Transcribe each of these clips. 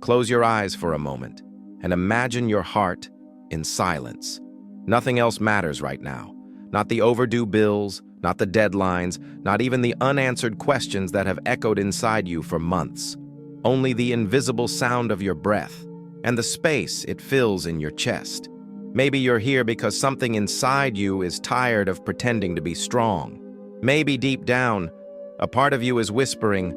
Close your eyes for a moment and imagine your heart in silence. Nothing else matters right now. Not the overdue bills, not the deadlines, not even the unanswered questions that have echoed inside you for months. Only the invisible sound of your breath and the space it fills in your chest. Maybe you're here because something inside you is tired of pretending to be strong. Maybe deep down, a part of you is whispering,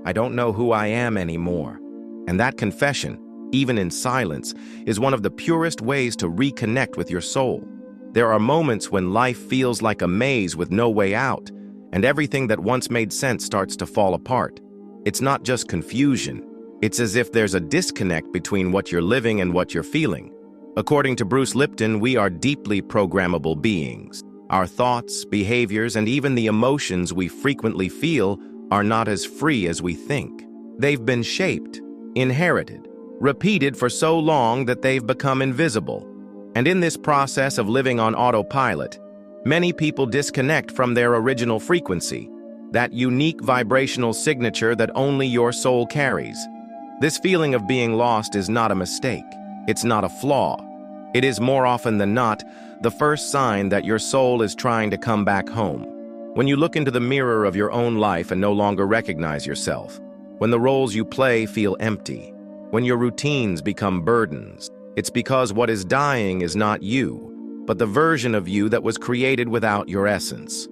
"I don't know who I am anymore." And that confession, even in silence, is one of the purest ways to reconnect with your soul. There are moments when life feels like a maze with no way out, and everything that once made sense starts to fall apart. It's not just confusion. It's as if there's a disconnect between what you're living and what you're feeling. According to Bruce Lipton, we are deeply programmable beings. Our thoughts, behaviors, and even the emotions we frequently feel are not as free as we think. They've been shaped, inherited, repeated for so long that they've become invisible. And in this process of living on autopilot, many people disconnect from their original frequency, that unique vibrational signature that only your soul carries. This feeling of being lost is not a mistake. It's not a flaw. It is more often than not the first sign that your soul is trying to come back home. When you look into the mirror of your own life and no longer recognize yourself, when the roles you play feel empty, when your routines become burdens, it's because what is dying is not you, but the version of you that was created without your essence.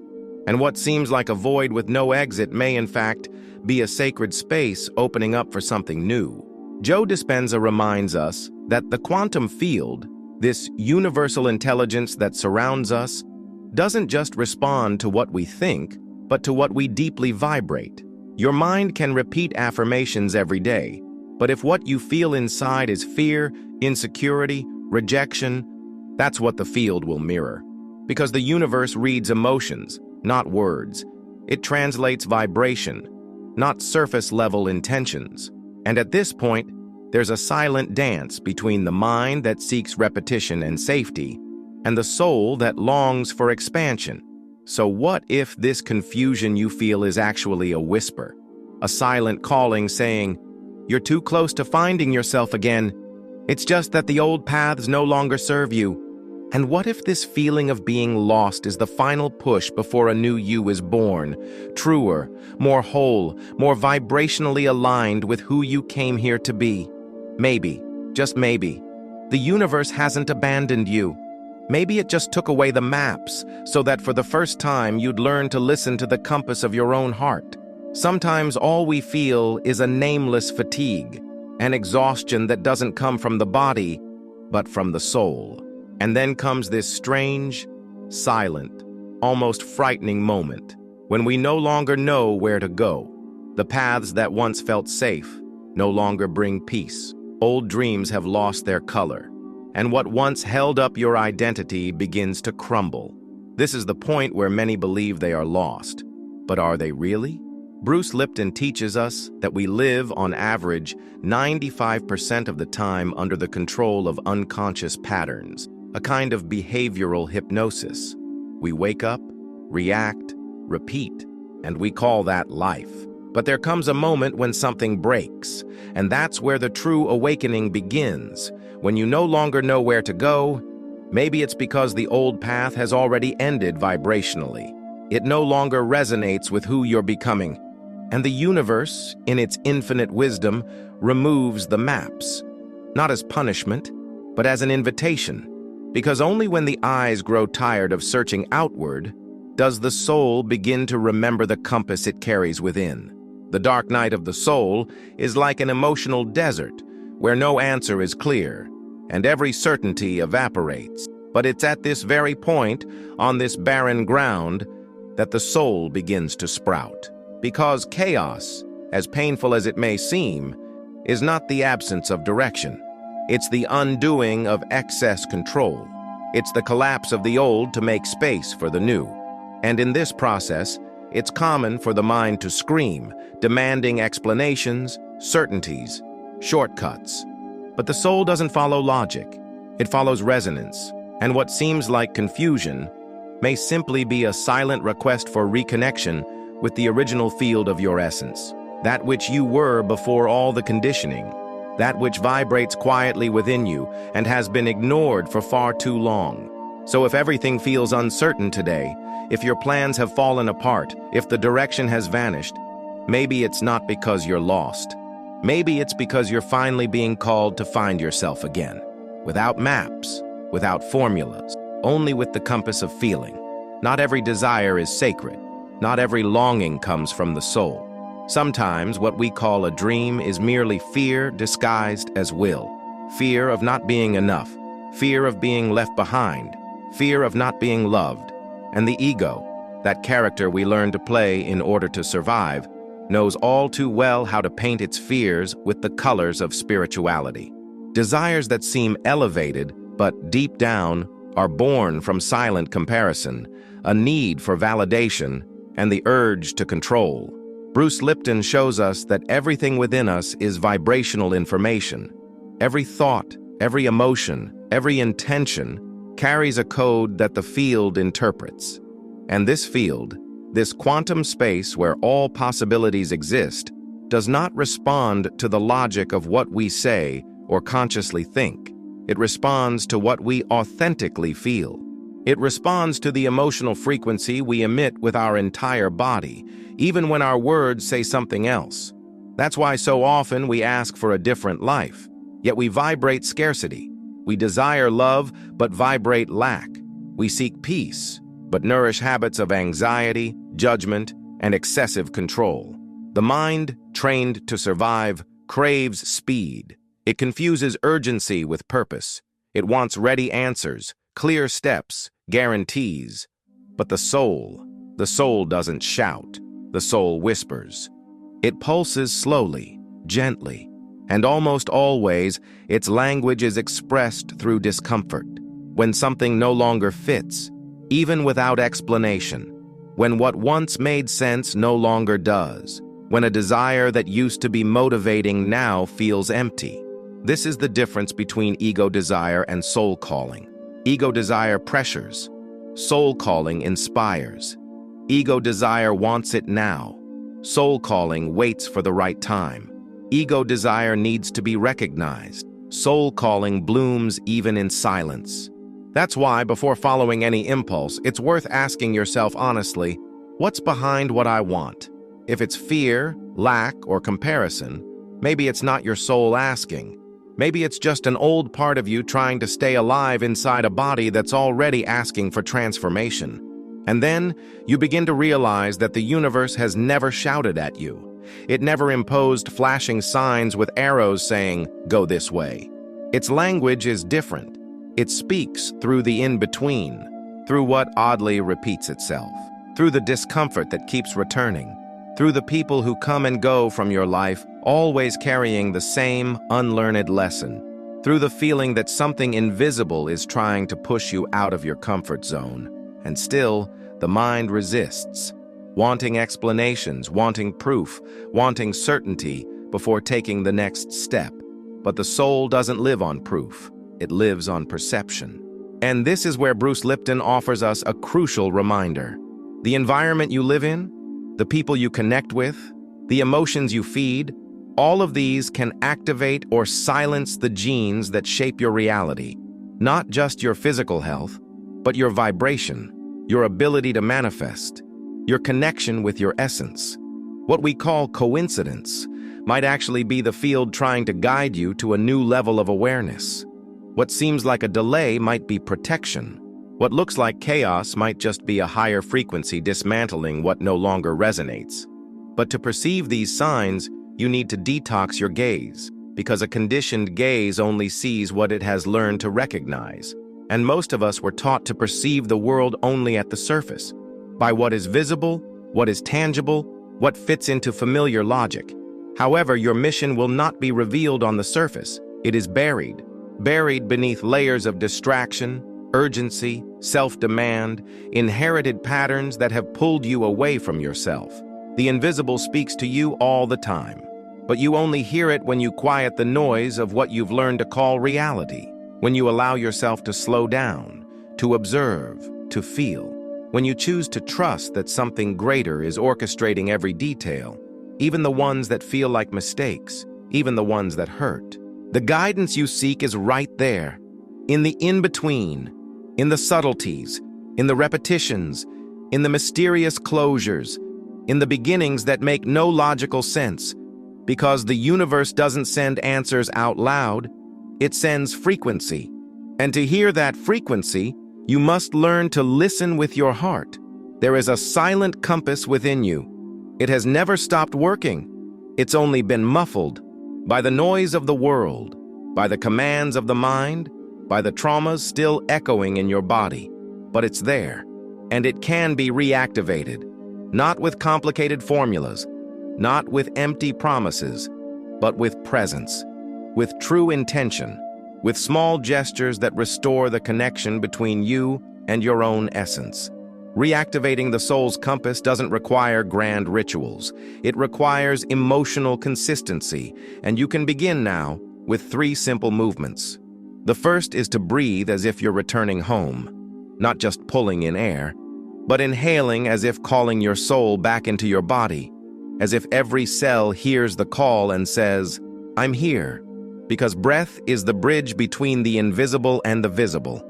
And what seems like a void with no exit may, in fact, be a sacred space opening up for something new. Joe Dispenza reminds us that the quantum field, this universal intelligence that surrounds us, doesn't just respond to what we think, but to what we deeply vibrate. Your mind can repeat affirmations every day, but if what you feel inside is fear, insecurity, rejection, that's what the field will mirror. Because the universe reads emotions, not words. It translates vibration, not surface-level intentions. And at this point, there's a silent dance between the mind that seeks repetition and safety and the soul that longs for expansion. So what if this confusion you feel is actually a whisper, a silent calling saying, "You're too close to finding yourself again. It's just that the old paths no longer serve you." And what if this feeling of being lost is the final push before a new you is born, truer, more whole, more vibrationally aligned with who you came here to be? Maybe, just maybe, the universe hasn't abandoned you. Maybe it just took away the maps so that for the first time you'd learn to listen to the compass of your own heart. Sometimes all we feel is a nameless fatigue, an exhaustion that doesn't come from the body, but from the soul. And then comes this strange, silent, almost frightening moment when we no longer know where to go. The paths that once felt safe no longer bring peace. Old dreams have lost their color, and what once held up your identity begins to crumble. This is the point where many believe they are lost. But are they really? Bruce Lipton teaches us that we live, on average, 95% of the time under the control of unconscious patterns, a kind of behavioral hypnosis. We wake up, react, repeat, and we call that life. But there comes a moment when something breaks, and that's where the true awakening begins. When you no longer know where to go, maybe it's because the old path has already ended vibrationally. It no longer resonates with who you're becoming. And the universe, in its infinite wisdom, removes the maps, not as punishment, but as an invitation. Because only when the eyes grow tired of searching outward does the soul begin to remember the compass it carries within. The dark night of the soul is like an emotional desert where no answer is clear and every certainty evaporates. But it's at this very point, on this barren ground, that the soul begins to sprout. Because chaos, as painful as it may seem, is not the absence of direction. It's the undoing of excess control. It's the collapse of the old to make space for the new. And in this process, it's common for the mind to scream, demanding explanations, certainties, shortcuts. But the soul doesn't follow logic. It follows resonance. And what seems like confusion may simply be a silent request for reconnection with the original field of your essence, that which you were before all the conditioning. that which vibrates quietly within you and has been ignored for far too long. So if everything feels uncertain today, if your plans have fallen apart, if the direction has vanished, maybe it's not because you're lost. Maybe it's because you're finally being called to find yourself again, without maps, without formulas, only with the compass of feeling. Not every desire is sacred. Not every longing comes from the soul. Sometimes what we call a dream is merely fear disguised as will. Fear of not being enough, fear of being left behind, fear of not being loved. And the ego, that character we learn to play in order to survive, knows all too well how to paint its fears with the colors of spirituality. Desires that seem elevated, but deep down, are born from silent comparison, a need for validation, and the urge to control. Bruce Lipton shows us that everything within us is vibrational information. Every thought, every emotion, every intention carries a code that the field interprets. And this field, this quantum space where all possibilities exist, does not respond to the logic of what we say or consciously think. It responds to what we authentically feel. It responds to the emotional frequency we emit with our entire body, even when our words say something else. That's why so often we ask for a different life, yet we vibrate scarcity. We desire love, but vibrate lack. We seek peace, but nourish habits of anxiety, judgment, and excessive control. The mind, trained to survive, craves speed. It confuses urgency with purpose. It wants ready answers, clear steps, guarantees. But the soul doesn't shout. The soul whispers. It pulses slowly, gently, and almost always its language is expressed through discomfort. When something no longer fits, even without explanation. When what once made sense no longer does. When a desire that used to be motivating now feels empty. This is the difference between ego desire and soul calling. Ego desire pressures. Soul calling inspires. Ego desire wants it now. Soul calling waits for the right time. Ego desire needs to be recognized. Soul calling blooms even in silence. That's why, before following any impulse, it's worth asking yourself honestly, what's behind what I want? If it's fear, lack, or comparison, maybe it's not your soul asking. Maybe it's just an old part of you trying to stay alive inside a body that's already asking for transformation. And then you begin to realize that the universe has never shouted at you. It never imposed flashing signs with arrows saying, "Go this way." Its language is different. It speaks through the in-between, through what oddly repeats itself, through the discomfort that keeps returning, through the people who come and go from your life, always carrying the same unlearned lesson, through the feeling that something invisible is trying to push you out of your comfort zone. And still, the mind resists, wanting explanations, wanting proof, wanting certainty before taking the next step. But the soul doesn't live on proof. It lives on perception. And this is where Bruce Lipton offers us a crucial reminder. The environment you live in, the people you connect with, the emotions you feed, all of these can activate or silence the genes that shape your reality. Not just your physical health, but your vibration, your ability to manifest, your connection with your essence. What we call coincidence might actually be the field trying to guide you to a new level of awareness. What seems like a delay might be protection. What looks like chaos might just be a higher frequency dismantling what no longer resonates. But to perceive these signs, you need to detox your gaze, because a conditioned gaze only sees what it has learned to recognize. And most of us were taught to perceive the world only at the surface, by what is visible, what is tangible, what fits into familiar logic. However, your mission will not be revealed on the surface. It is buried beneath layers of distraction, urgency, self-demand, inherited patterns that have pulled you away from yourself. The invisible speaks to you all the time, but you only hear it when you quiet the noise of what you've learned to call reality, when you allow yourself to slow down, to observe, to feel, when you choose to trust that something greater is orchestrating every detail, even the ones that feel like mistakes, even the ones that hurt. The guidance you seek is right there, in the in-between, in the subtleties, in the repetitions, in the mysterious closures, in the beginnings that make no logical sense, because the universe doesn't send answers out loud, it sends frequency. And to hear that frequency, you must learn to listen with your heart. There is a silent compass within you. It has never stopped working. It's only been muffled by the noise of the world, by the commands of the mind, by the traumas still echoing in your body. But it's there, and it can be reactivated, not with complicated formulas, not with empty promises, but with presence, with true intention, with small gestures that restore the connection between you and your own essence. Reactivating the soul's compass doesn't require grand rituals. It requires emotional consistency, and you can begin now with 3 simple movements. The first is to breathe as if you're returning home, not just pulling in air, but inhaling as if calling your soul back into your body, as if every cell hears the call and says, "I'm here," because breath is the bridge between the invisible and the visible,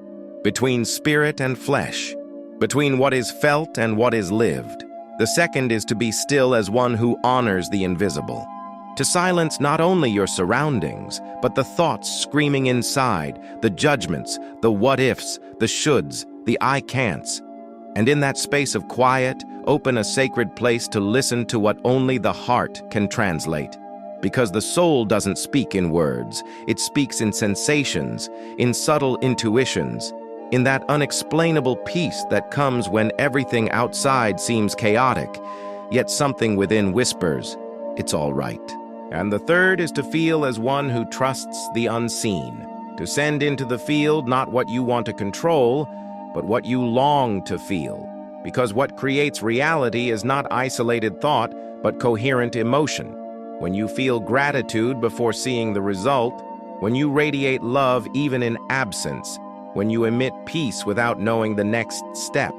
between spirit and flesh, between what is felt and what is lived. The second is to be still as one who honors the invisible, to silence not only your surroundings, but the thoughts screaming inside, the judgments, the what-ifs, the shoulds, the I can'ts. And in that space of quiet, open a sacred place to listen to what only the heart can translate. Because the soul doesn't speak in words, it speaks in sensations, in subtle intuitions, in that unexplainable peace that comes when everything outside seems chaotic, yet something within whispers, "It's all right." And the third is to feel as one who trusts the unseen, to send into the field not what you want to control, but what you long to feel. Because what creates reality is not isolated thought, but coherent emotion. When you feel gratitude before seeing the result, when you radiate love even in absence, when you emit peace without knowing the next step,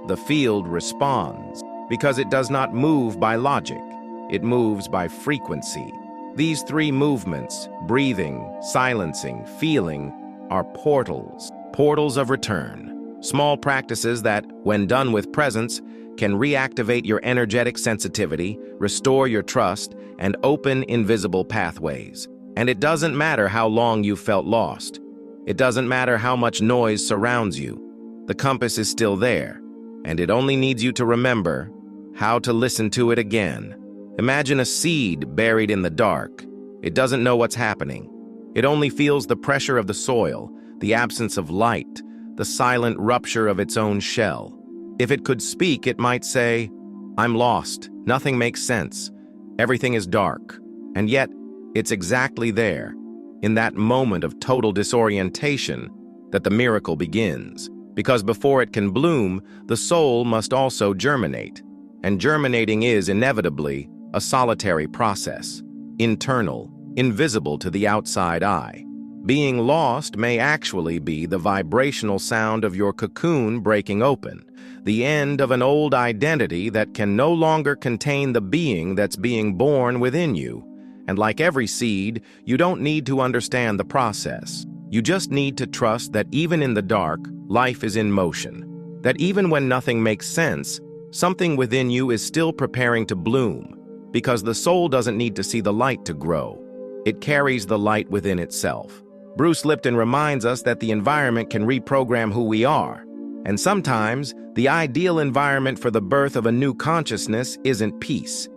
the field responds, because it does not move by logic, it moves by frequency. These 3 movements, breathing, silencing, feeling, are portals of return. Small practices that, when done with presence, can reactivate your energetic sensitivity, restore your trust, and open invisible pathways. And it doesn't matter how long you felt lost. It doesn't matter how much noise surrounds you. The compass is still there, and it only needs you to remember how to listen to it again. Imagine a seed buried in the dark. It doesn't know what's happening. It only feels the pressure of the soil, the absence of light, the silent rupture of its own shell. If it could speak, it might say, "I'm lost. Nothing makes sense. Everything is dark." And yet, it's exactly there, in that moment of total disorientation, that the miracle begins. Because before it can bloom, the soul must also germinate. And germinating is, inevitably, a solitary process, internal, invisible to the outside eye. Being lost may actually be the vibrational sound of your cocoon breaking open, the end of an old identity that can no longer contain the being that's being born within you. And like every seed, you don't need to understand the process. You just need to trust that even in the dark, life is in motion. That even when nothing makes sense, something within you is still preparing to bloom. Because the soul doesn't need to see the light to grow. It carries the light within itself. Bruce Lipton reminds us that the environment can reprogram who we are. And sometimes, the ideal environment for the birth of a new consciousness isn't peace.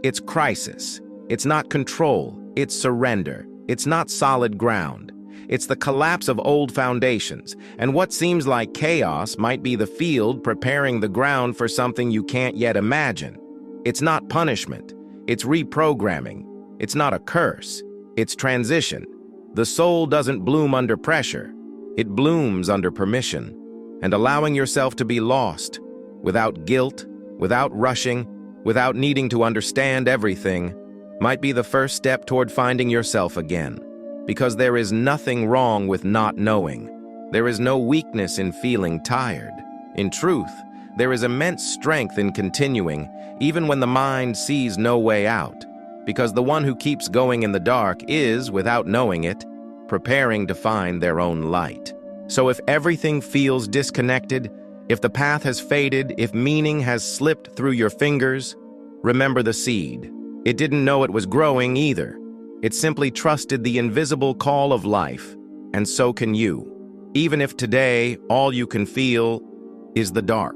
It's crisis. It's not control. It's surrender. It's not solid ground. It's the collapse of old foundations. And what seems like chaos might be the field preparing the ground for something you can't yet imagine. It's not punishment. It's reprogramming. It's not a curse. It's transition. The soul doesn't bloom under pressure. It blooms under permission. And allowing yourself to be lost, without guilt, without rushing, without needing to understand everything, might be the first step toward finding yourself again. Because there is nothing wrong with not knowing. There is no weakness in feeling tired. In truth, there is immense strength in continuing, even when the mind sees no way out. Because the one who keeps going in the dark is, without knowing it, preparing to find their own light. So if everything feels disconnected, if the path has faded, if meaning has slipped through your fingers, remember the seed. It didn't know it was growing either. It simply trusted the invisible call of life, and so can you. Even if today all you can feel is the dark.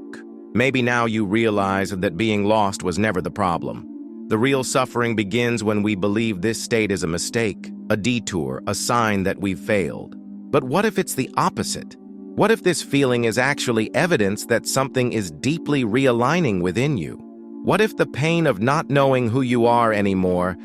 Maybe now you realize that being lost was never the problem. The real suffering begins when we believe this state is a mistake, a detour, a sign that we've failed. But what if it's the opposite? What if this feeling is actually evidence that something is deeply realigning within you? What if the pain of not knowing who you are anymore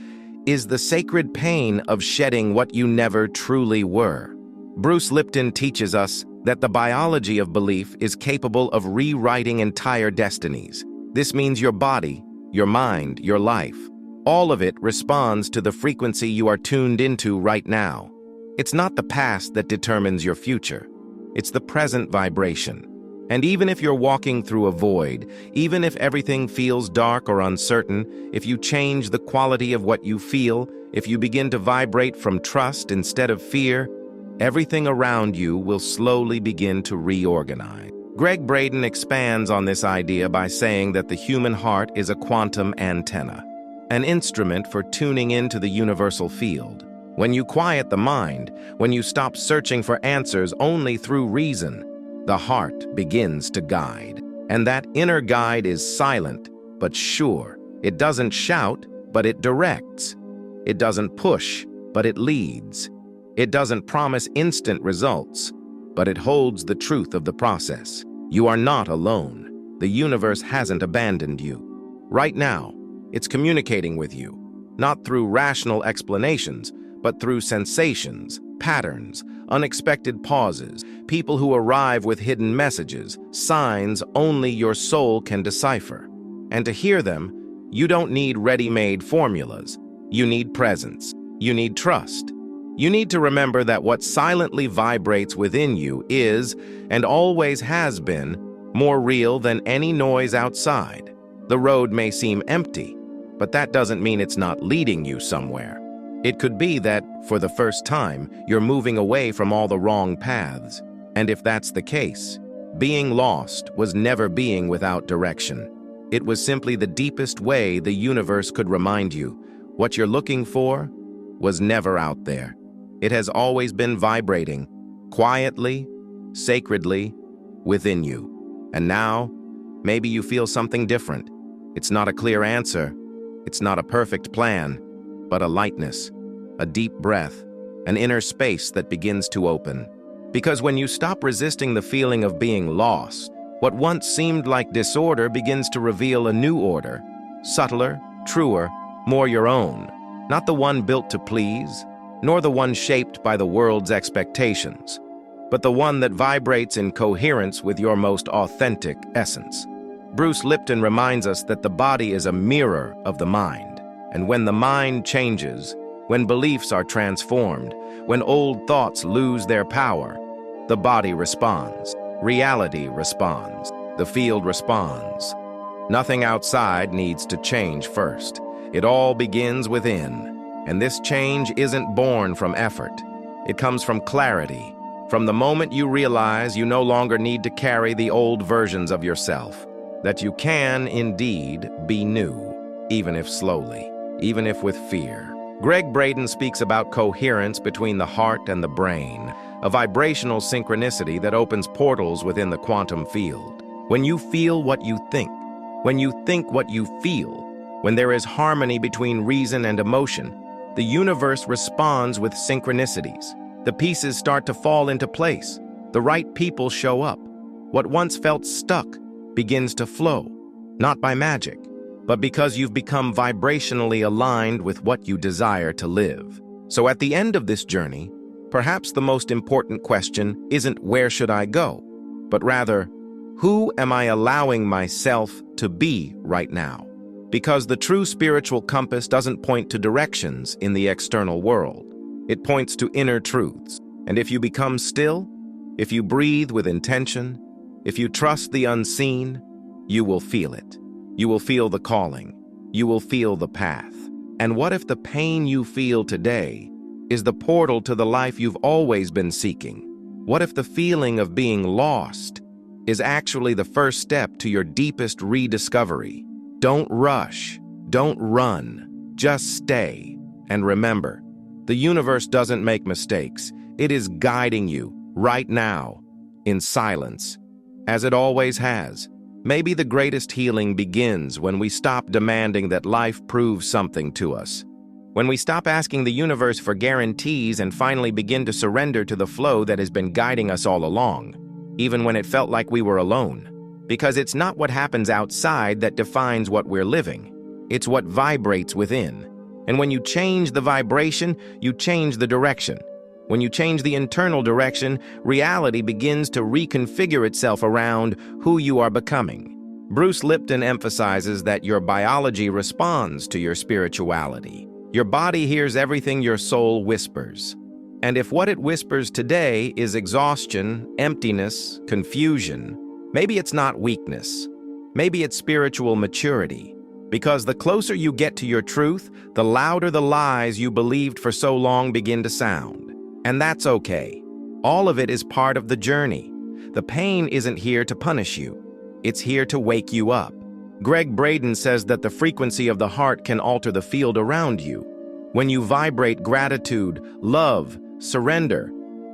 is the sacred pain of shedding what you never truly were? Bruce Lipton teaches us that the biology of belief is capable of rewriting entire destinies. This means your body, your mind, your life, all of it responds to the frequency you are tuned into right now. It's not the past that determines your future. It's the present vibration. And even if you're walking through a void, even if everything feels dark or uncertain, if you change the quality of what you feel, if you begin to vibrate from trust instead of fear, everything around you will slowly begin to reorganize. Gregg Braden expands on this idea by saying that the human heart is a quantum antenna, an instrument for tuning into the universal field. When you quiet the mind, when you stop searching for answers only through reason, the heart begins to guide. And that inner guide is silent, but sure. It doesn't shout, but it directs. It doesn't push, but it leads. It doesn't promise instant results, but it holds the truth of the process. You are not alone. The universe hasn't abandoned you. Right now, it's communicating with you, not through rational explanations, but through sensations, patterns, unexpected pauses, people who arrive with hidden messages, signs only your soul can decipher. And to hear them, you don't need ready-made formulas. You need presence. You need trust. You need to remember that what silently vibrates within you is, and always has been, more real than any noise outside. The road may seem empty, but that doesn't mean it's not leading you somewhere. It could be that, for the first time, you're moving away from all the wrong paths. And if that's the case, being lost was never being without direction. It was simply the deepest way the universe could remind you what you're looking for was never out there. It has always been vibrating, quietly, sacredly, within you. And now, maybe you feel something different. It's not a clear answer. It's not a perfect plan, but a lightness, a deep breath, an inner space that begins to open. Because when you stop resisting the feeling of being lost, what once seemed like disorder begins to reveal a new order, subtler, truer, more your own, not the one built to please, nor the one shaped by the world's expectations, but the one that vibrates in coherence with your most authentic essence. Bruce Lipton reminds us that the body is a mirror of the mind. And when the mind changes, when beliefs are transformed, when old thoughts lose their power, the body responds, reality responds, the field responds. Nothing outside needs to change first. It all begins within. And this change isn't born from effort. It comes from clarity, from the moment you realize you no longer need to carry the old versions of yourself, that you can indeed be new, even if slowly. Even if with fear. Gregg Braden speaks about coherence between the heart and the brain, a vibrational synchronicity that opens portals within the quantum field. When you feel what you think, when you think what you feel, when there is harmony between reason and emotion, the universe responds with synchronicities. The pieces start to fall into place. The right people show up. What once felt stuck begins to flow, not by magic, but because you've become vibrationally aligned with what you desire to live. So at the end of this journey, perhaps the most important question isn't where should I go, but rather, who am I allowing myself to be right now? Because the true spiritual compass doesn't point to directions in the external world. It points to inner truths. And if you become still, if you breathe with intention, if you trust the unseen, you will feel it. You will feel the calling. You will feel the path. And what if the pain you feel today is the portal to the life you've always been seeking? What if the feeling of being lost is actually the first step to your deepest rediscovery? Don't rush, don't run, just stay. And remember, the universe doesn't make mistakes. It is guiding you right now, in silence, as it always has. Maybe the greatest healing begins when we stop demanding that life prove something to us. When we stop asking the universe for guarantees and finally begin to surrender to the flow that has been guiding us all along, even when it felt like we were alone. Because it's not what happens outside that defines what we're living. It's what vibrates within. And when you change the vibration, you change the direction. When you change the internal direction, reality begins to reconfigure itself around who you are becoming. Bruce Lipton emphasizes that your biology responds to your spirituality. Your body hears everything your soul whispers. And if what it whispers today is exhaustion, emptiness, confusion, maybe it's not weakness. Maybe it's spiritual maturity. Because the closer you get to your truth, the louder the lies you believed for so long begin to sound. And that's okay. All of it is part of the journey. The pain isn't here to punish you. It's here to wake you up. Braden says that the frequency of the heart can alter the field around you. When you vibrate gratitude, love, surrender,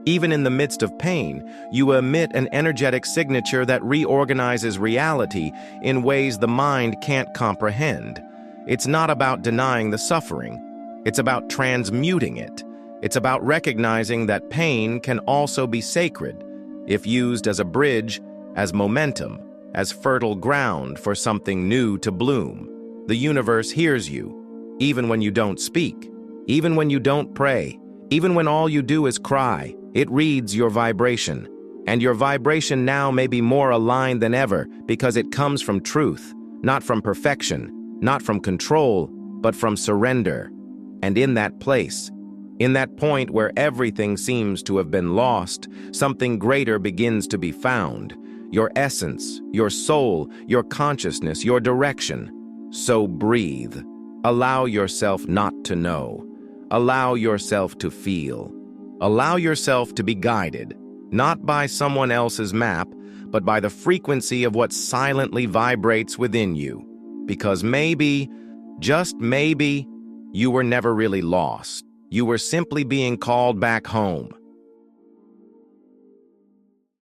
even in the midst of pain, you emit an energetic signature that reorganizes reality in ways the mind can't comprehend. It's not about denying the suffering. It's about transmuting it. It's about recognizing that pain can also be sacred, if used as a bridge, as momentum, as fertile ground for something new to bloom. The universe hears you, even when you don't speak, even when you don't pray, even when all you do is cry. It reads your vibration. And your vibration now may be more aligned than ever because it comes from truth, not from perfection, not from control, but from surrender. And in that place, in that point where everything seems to have been lost, something greater begins to be found. Your essence, your soul, your consciousness, your direction. So breathe. Allow yourself not to know. Allow yourself to feel. Allow yourself to be guided, not by someone else's map, but by the frequency of what silently vibrates within you. Because maybe, just maybe, you were never really lost. You were simply being called back home.